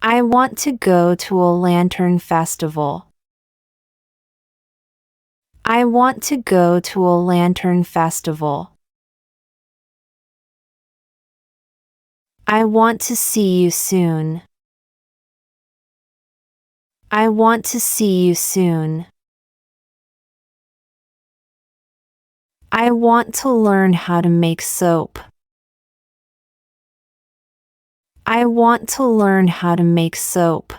I want to go to a lantern festival. I want to go to a lantern festival. I want to see you soon. I want to see you soon. I want to learn how to make soap. I want to learn how to make soap.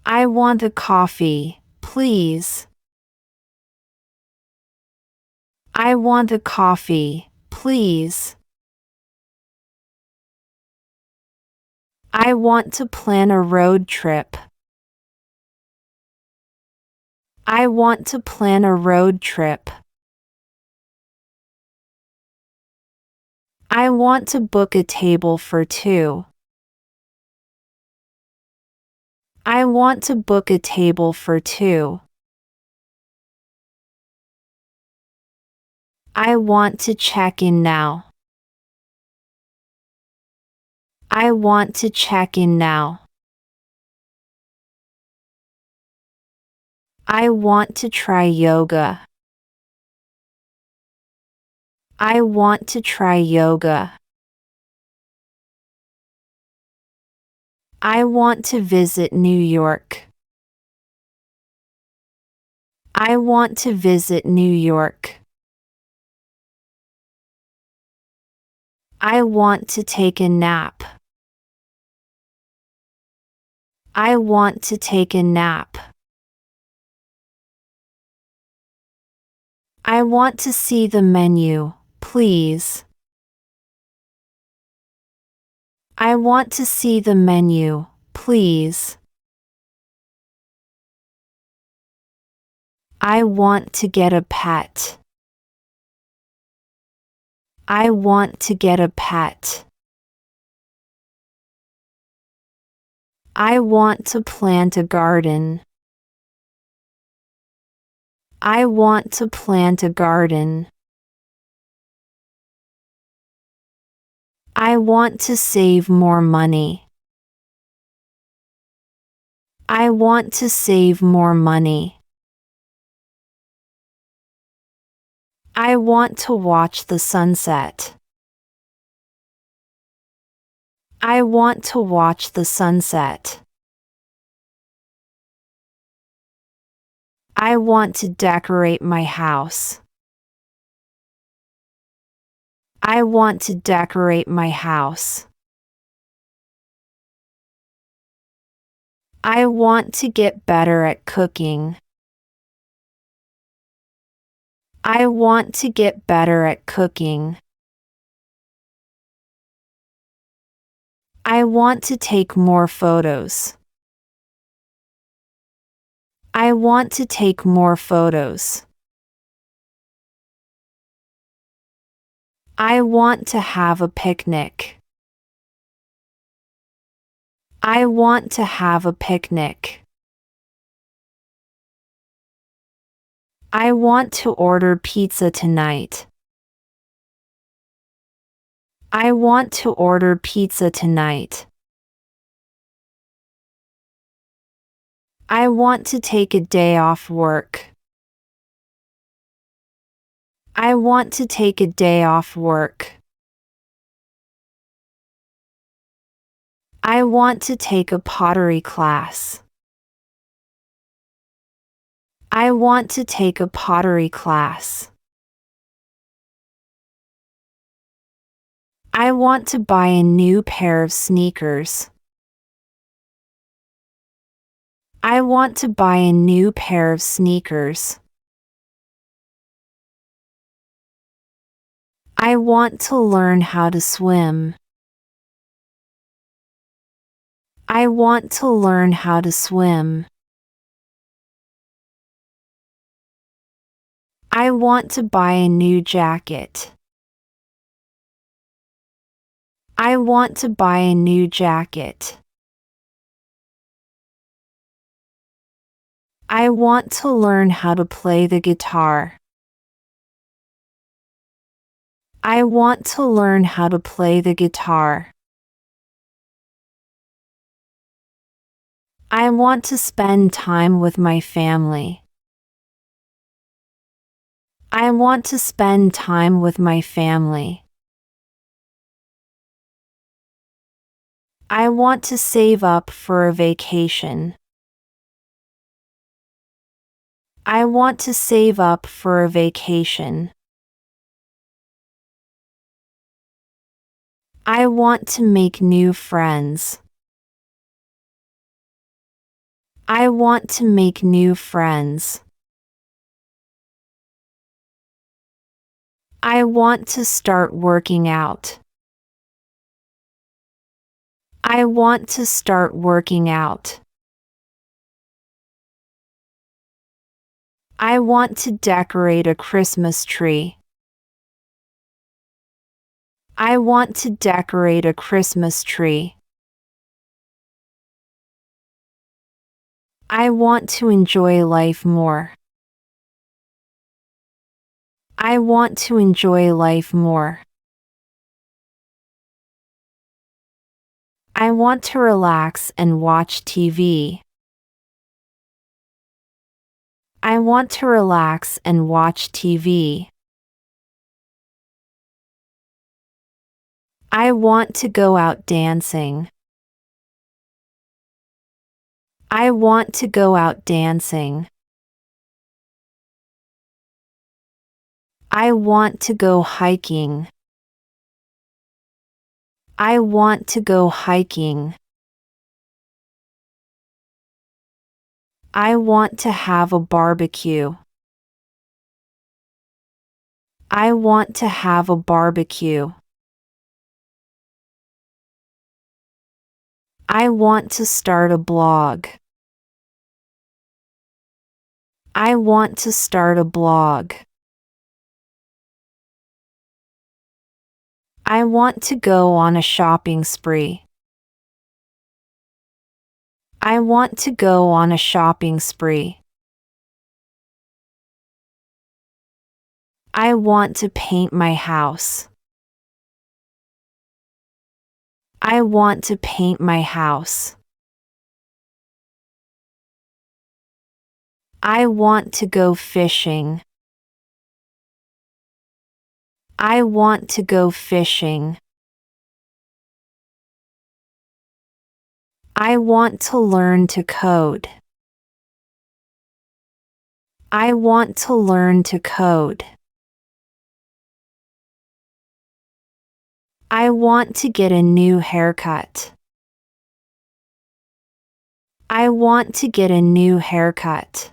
I want a coffee, please. I want a coffee, please. I want to plan a road trip. I want to plan a road trip. I want to book a table for two. I want to book a table for two. I want to check in now. I want to check in now. I want to try yoga. I want to try yoga. I want to visit New York. I want to visit New York. I want to take a nap. I want to take a nap. I want to see the menu, please. I want to see the menu, please. I want to get a pet. I want to get a pet. I want to plant a garden. I want to plant a garden. I want to save more money. I want to save more money. I want to watch the sunset. I want to watch the sunset. I want to decorate my house. I want to decorate my house. I want to get better at cooking. I want to get better at cooking. I want to take more photos. I want to take more photos. I want to have a picnic. I want to have a picnic. I want to order pizza tonight. I want to order pizza tonight. I want to take a day off work. I want to take a day off work. I want to take a pottery class. I want to take a pottery class. I want to buy a new pair of sneakers. I want to buy a new pair of sneakers. I want to learn how to swim. I want to learn how to swim. I want to buy a new jacket. I want to buy a new jacket. I want to learn how to play the guitar. I want to learn how to play the guitar. I want to spend time with my family. I want to spend time with my family. I want to save up for a vacation. I want to save up for a vacation. I want to make new friends. I want to make new friends. I want to start working out. I want to start working out. I want to decorate a Christmas tree. I want to decorate a Christmas tree. I want to enjoy life more. I want to enjoy life more. I want to relax and watch TV. I want to relax and watch TV. I want to go out dancing. I want to go out dancing. I want to go hiking. I want to go hiking. I want to have a barbecue. I want to have a barbecue. I want to start a blog. I want to start a blog. I want to go on a shopping spree. I want to go on a shopping spree. I want to paint my house. I want to paint my house. I want to go fishing. I want to go fishing. I want to learn to code. I want to learn to code. I want to get a new haircut. I want to get a new haircut.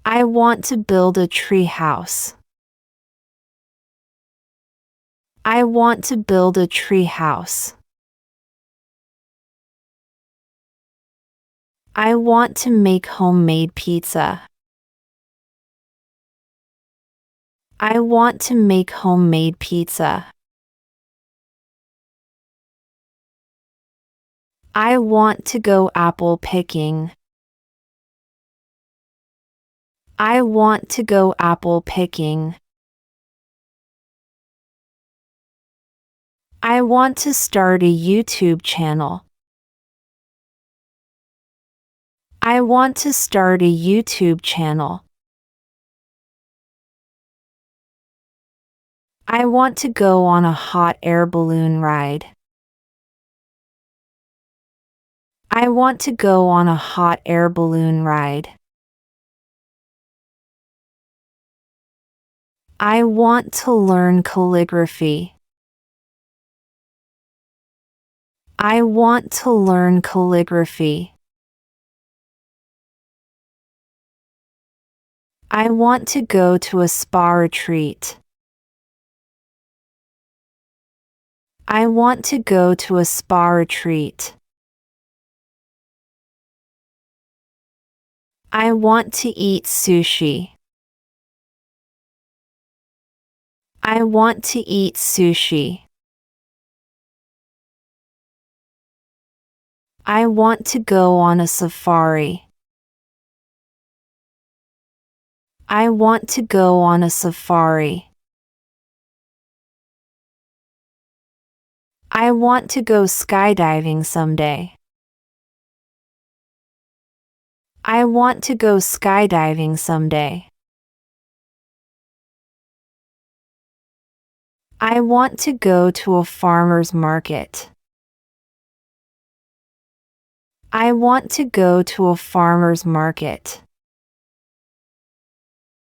I want to build a tree house. I want to build a tree house. I want to make homemade pizza. I want to make homemade pizza. I want to go apple picking. I want to go apple picking. I want to start a YouTube channel. I want to start a YouTube channel. I want to go on a hot air balloon ride. I want to go on a hot air balloon ride. I want to learn calligraphy. I want to learn calligraphy. I want to go to a spa retreat. I want to go to a spa retreat. I want to eat sushi. I want to eat sushi. I want to go on a safari. I want to go on a safari. I want to go skydiving someday. I want to go skydiving someday. I want to go to a farmer's market. I want to go to a farmer's market.